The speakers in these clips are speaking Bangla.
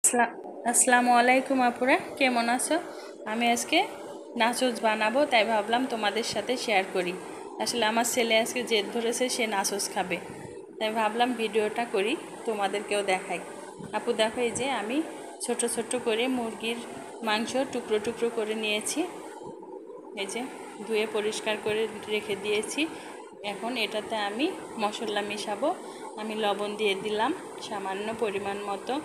আসসালামু আলাইকুম আপুরা, কেমন আছো? আমি আজকে নাচোস বানাবো, তাই ভাবলাম তোমাদের সাথে শেয়ার করি। আসলে আমার ছেলে আজকে জেদ ধরেছে, সে নাচোস খাবে, তাই ভাবলাম ভিডিওটা করি, তোমাদেরকেও দেখাই। আপু দেখো, এই যে আমি ছোট ছোট করে মুরগির মাংস টুকরো টুকরো করে নিয়েছি। এই যে ধুয়ে পরিষ্কার করে রেখে দিয়েছি। এখন এটাতে আমি মশলা মিশাবো। আমি লবণ দিয়ে দিলাম সামান্য পরিমাণ মতো,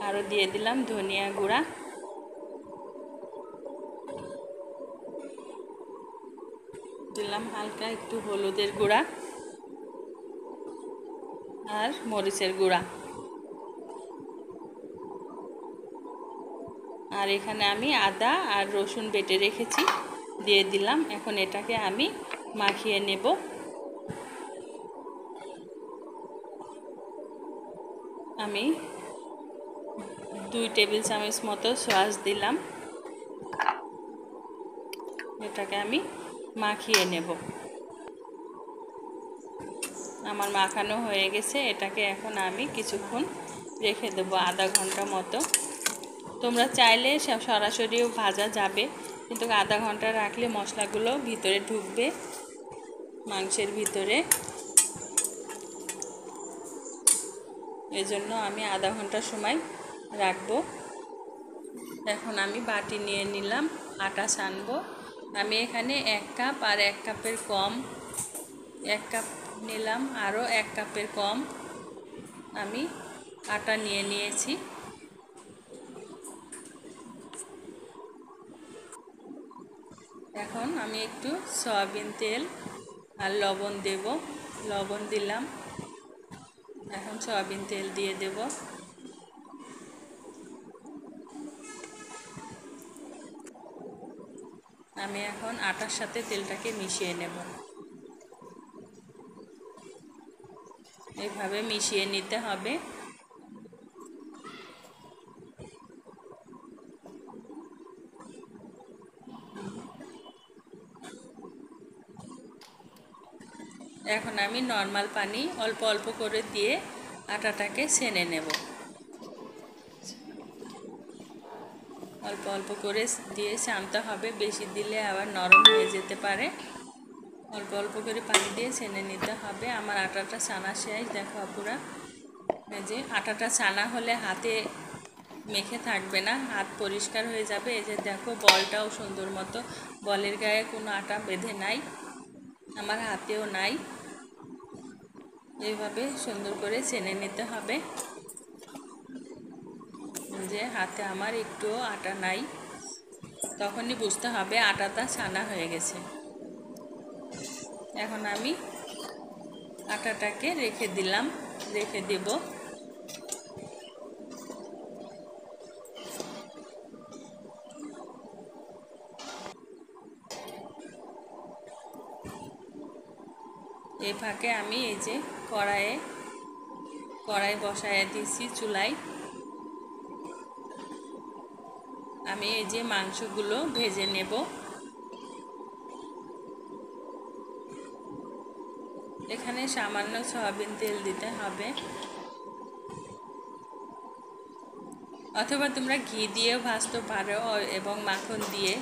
আরও দিয়ে দিলাম ধনিয়া গুঁড়া, দিলাম হালকা একটু হলুদের গুঁড়া আর মরিচের গুঁড়া। আর এখানে আমি আদা আর রসুন বেটে রেখেছি, দিয়ে দিলাম। এখন এটাকে আমি মাখিয়ে নেব। আমি 2 টেবিল চামচ মতো সস দিলাম। এটাকে আমি মাখিয়ে নেব। আমার মাখানো হয়ে গেছে। এটাকে এখন আমি কিছুক্ষণ রেখে দেবো, আধা ঘন্টা মতো। তোমরা চাইলে সরাসরিও ভাজা যাবে, কিন্তু আধা ঘন্টা রাখলে মশলাগুলো ভিতরে ঢুকবে মাংসের ভিতরে। এজন্য আমি আধা ঘন্টা সময় রাখবো। এখন আমি বাটি নিয়ে নিলাম, আটা ছানবো। আমি এখানে 1 কাপ আর 1 কাপের কম, 1 কাপ নিলাম, আরও 1 কাপের কম আমি আটা নিয়ে নিয়েছি। এখন আমি একটু সয়াবিন তেল আর লবণ দেব। লবণ দিলাম। এখন সয়াবিন তেল দিয়ে দেব। আমি এখন আটার সাথে তেলটাকে মিশিয়ে নেব। এইভাবে মিশিয়ে নিতে হবে। এখন আমি নর্মাল পানি অল্প অল্প করে দিয়ে আটাটাকে ছেনে নেব। অল্প অল্প করে দিয়ে ছানতে হবে, বেশি দিলে আবার নরম হয়ে যেতে পারে। অল্প অল্প করে পানি দিয়ে ছেনে নিতে হবে। আমার আটাটা ছানা শেষ। দেখো আপুরা, এই যে আটাটা ছানা হলে হাতে মেখে থাকবে না, হাত পরিষ্কার হয়ে যাবে। এই যে দেখো, বলটাও সুন্দর মতো, বলের গায়ে কোনো আটা বেঁধে নাই, আমার হাতেও নাই। এইভাবে সুন্দর করে ছেনে নিতে হবে। যে হাতে আমার একটুও আটা নাই, তখনই বুঝতে হবে আটাটা ছানা হয়ে গেছে। এখন আমি আটাটাকে রেখে দিলাম, রেখে দেব। এই ফাঁকে আমি এই যে কড়াই বসায় দিয়েছি চুলায়। আমি এই যে মাংসগুলো ভেজে নেব। এখানে সামান্য সয়াবিন তেল দিতে হবে, অথবা তোমরা ঘি দিয়েও ভাজতে পারো এবং মাখন দিয়ে,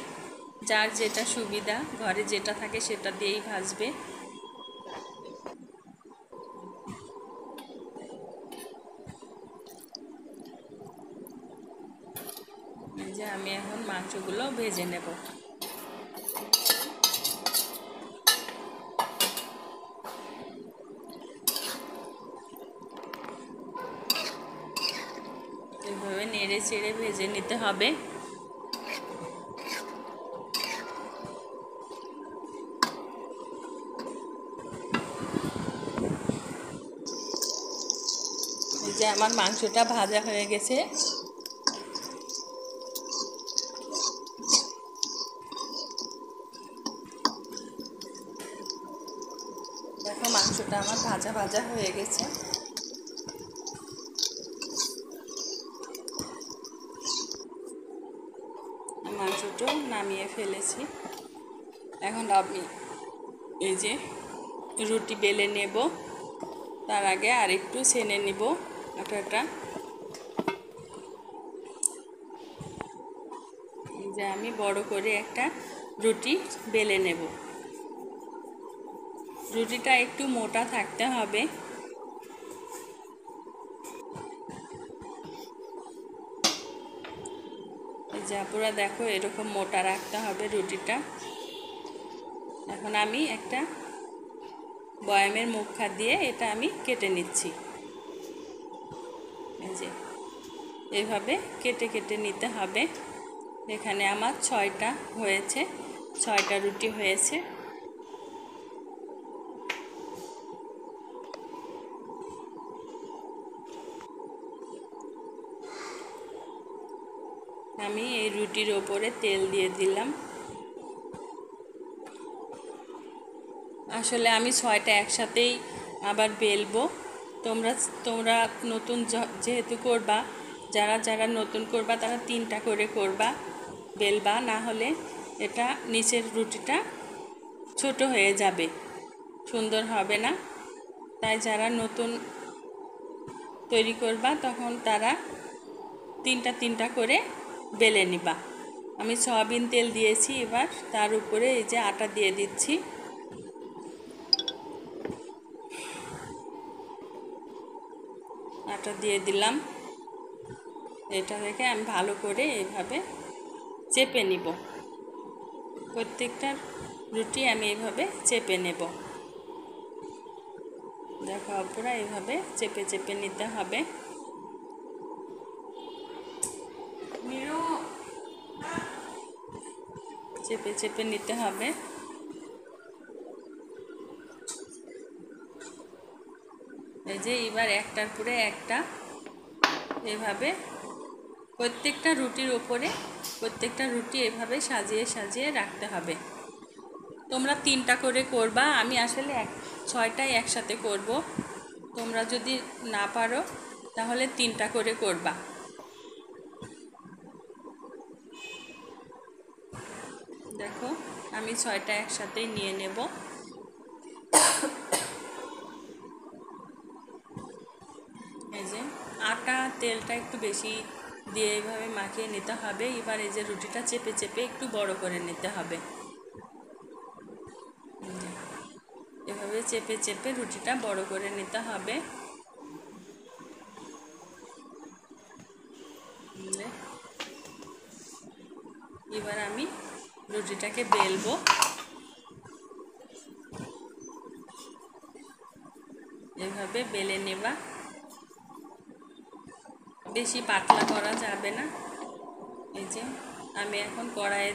যার যেটা সুবিধা, ঘরে যেটা থাকে সেটা দিয়েই ভাজবে। এই যে আমি এখন মাংসগুলো ভেজে নেব। এইভাবে নেড়ে চেড়ে ভেজে নিতে হবে। এই যে আমার মাংসটা ভাজা হয়ে গেছে। দেখো, মাংসটা আমার ভাজা ভাজা হয়ে গেছে। মাংসটা নামিয়ে ফেলেছি। এখন আমি এই যে রুটি বেলে নেব, তার আগে আর একটু ছেনে নেব আটাটা। যে আমি বড় করে একটা রুটি বেলে নেব। রুটিটা একটু মোটা থাকতে হবে। যা পুরা দেখো এরকম মোটা রাখতে হবে রুটিটা। এখন আমি একটা বয়ামের মুখা দিয়ে এটা আমি কেটে নিচ্ছি। এই যে এইভাবে কেটে কেটে নিতে হবে। এখানে আমার 6টা হয়েছে, 6টা রুটি হয়েছে। আমি এই রুটির ওপরে তেল দিয়ে দিলাম। আসলে আমি 6টা একসাথেই আবার বেলবো। তোমরা তোমরা নতুন যেহেতু করবা, যারা যারা নতুন করবা তারা 3টা করে করবা, বেলবা, না হলে এটা নিচের রুটিটা ছোট হয়ে যাবে, সুন্দর হবে না। তাই যারা নতুন তৈরি করবা তখন তারা 3টা করে বেলে নিবা। আমি সয়াবিন তেল দিয়েছি, এবার তার উপরে এই যে আটা দিয়ে দিচ্ছি। আটা দিয়ে দিলাম। এটা থেকে আমি ভালো করে এইভাবে চেপে নিব। প্রত্যেকটা রুটি আমি এইভাবে চেপে নেব। দেখো পুরো এইভাবে চেপে চেপে নিতে হবে। চেপে চেপে নিতে হবে। এই যে এবার একটার পরে একটা এভাবে প্রত্যেকটা রুটির ওপরে প্রত্যেকটা রুটি এভাবে সাজিয়ে সাজিয়ে রাখতে হবে। তোমরা 3টা করে করবা, আমি আসলে 6টাই একসাথে করব। তোমরা যদি না পারো তাহলে 3টা করে করবা। দেখো আমি 6টা একসাথেই নিয়ে নেব। এই যে আটা তেলটা একটু বেশি দিয়ে এইভাবে মাখিয়ে নিতে হবে। এবার এই যে রুটিটা চেপে চেপে একটু বড় করে নিতে হবে। এভাবে চেপে চেপে রুটিটা বড় করে নিতে হবে। এবার আমি রুটিটাকে বেলবো। এভাবে বেলে নেবা, বেশি পাতলা করা যাবে না। এই যে আমি এখন কড়াইয়ে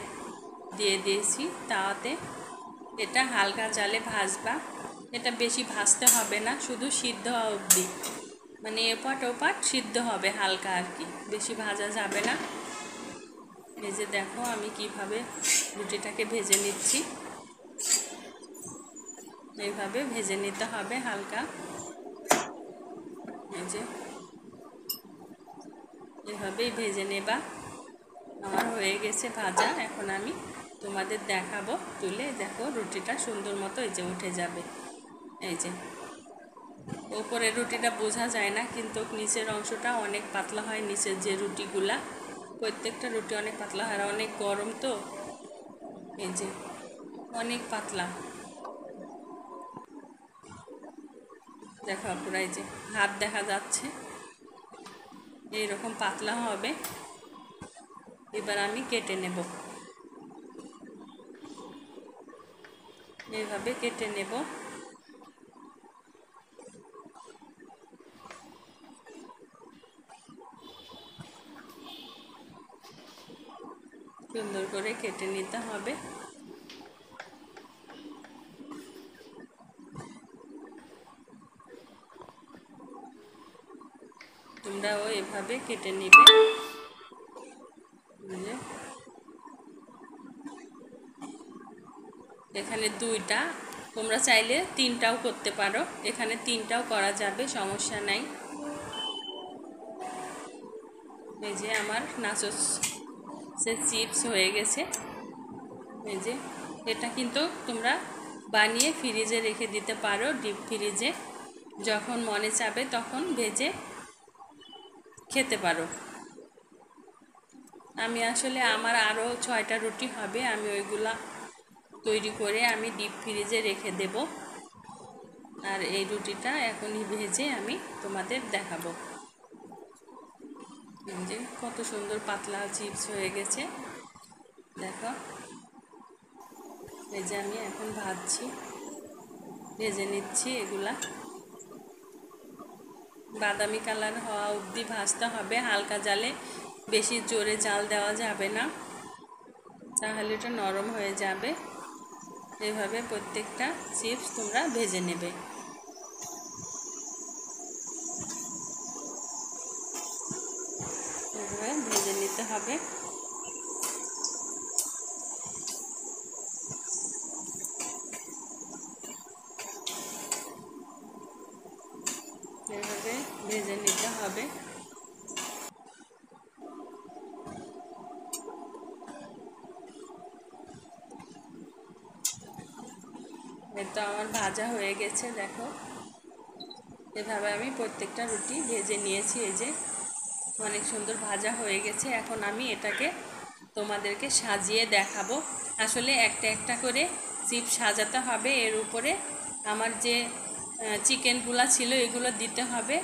দিয়ে দিয়েছি তাওয়াতে। এটা হালকা জালে ভাজবা। এটা বেশি ভাজতে হবে না, শুধু সিদ্ধ হওয়া অবধি, মানে এপাট ওপাট সিদ্ধ হবে হালকা আর কি, বেশি ভাজা যাবে না। এই যে দেখো আমি কিভাবে রুটিটাকে ভেজে নিচ্ছি। এইভাবে ভেজে নিতে হবে হালকা। এই যে এভাবেই ভেজে নেবা। আমার হয়ে গেছে ভাজা। এখন আমি তোমাদের দেখাবো তুলে। দেখো রুটিটা সুন্দর মতো এই যে উঠে যাবে। এই যে উপরের রুটিটা বোঝা যায় না, কিন্তু নিচের অংশটা অনেক পাতলা হয়। নিচের যে রুটিগুলা, প্রত্যেকটা রুটি অনেক পাতলা হয়, আর অনেক গরম তো, এই যে অনেক পাতলা। দেখো পুরো এই যে হাত দেখা যাচ্ছে, এইরকম পাতলা হবে। এবার আমি কেটে নেব। এইভাবে কেটে নেব। সুন্দর করে কেটে নিতে হবে। তোমরাও এভাবে কেটে নিবে। এখানে 2টা, তোমরা চাইলে 3টাও করতে পারো। এখানে 3টাও করা যাবে, সমস্যা নাই। এই যে আমার নাচোসের চিপস হয়ে গেছে। এই যে এটা কিন্তু তোমরা বানিয়ে ফ্রিজে রেখে দিতে পারো, ডিপ ফ্রিজে। যখন মনে চাবে তখন ভেজে খেতে পারো। আমি আসলে আমার আরও 6টা রুটি হবে, আমি ওইগুলা তৈরি করে আমি ডিপ ফ্রিজে রেখে দেব। আর এই রুটিটা এখনই ভেজে আমি তোমাদের দেখাবো। যে কত সুন্দর পাতলা চিপস হয়ে গেছে, দেখো। এই যে আমি এখন ভাজছি, ভেজে নিচ্ছি এগুলা। বাদামি কালার হওয়া অবধি ভাজতে হবে হালকা জালে, বেশি জোরে জাল দেওয়া যাবে না, তাহলে এটা নরম হয়ে যাবে। এভাবে প্রত্যেকটা চিপস তোমরা ভেজে নেবে। এভাবে ভেজে নিতে হবে। এভাবে ভেজে নিতে হবে। এটা আমার ভাজা হয়ে গেছে, দেখো। এভাবে আমি প্রত্যেকটা রুটি ভেজে নিয়েছি। এই যে অনেক সুন্দর ভাজা হয়ে গেছে। এখন আমি এটাকে তোমাদেরকে সাজিয়ে দেখাবো। আসলে একটা একটা করে চিপস সাজাতে হবে। এর উপরে আমার যে চিকেনগুলো ছিল এগুলো দিতে হবে,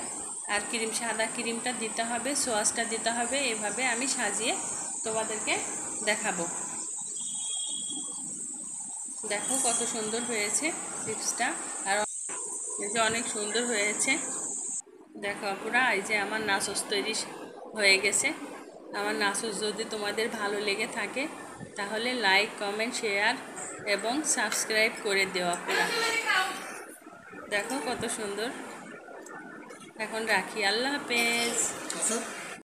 আর সাদা ক্রিমটা দিতে হবে, সসটা দিতে হবে। এভাবে আমি সাজিয়ে তোমাদেরকে দেখাবো। দেখো কত সুন্দর হয়েছে চিপসটা, আর এই যে অনেক সুন্দর হয়েছে। দেখো আপুরা, এই যে আমার নাচস তৈরি হয়ে গেছে। আমার নাচস যদি তোমাদের ভালো লেগে থাকে তাহলে লাইক, কমেন্ট, শেয়ার এবং সাবস্ক্রাইব করে দেও আপুরা। দেখো কত সুন্দর। এখন রাখি, আল্লাহ হাফেজ।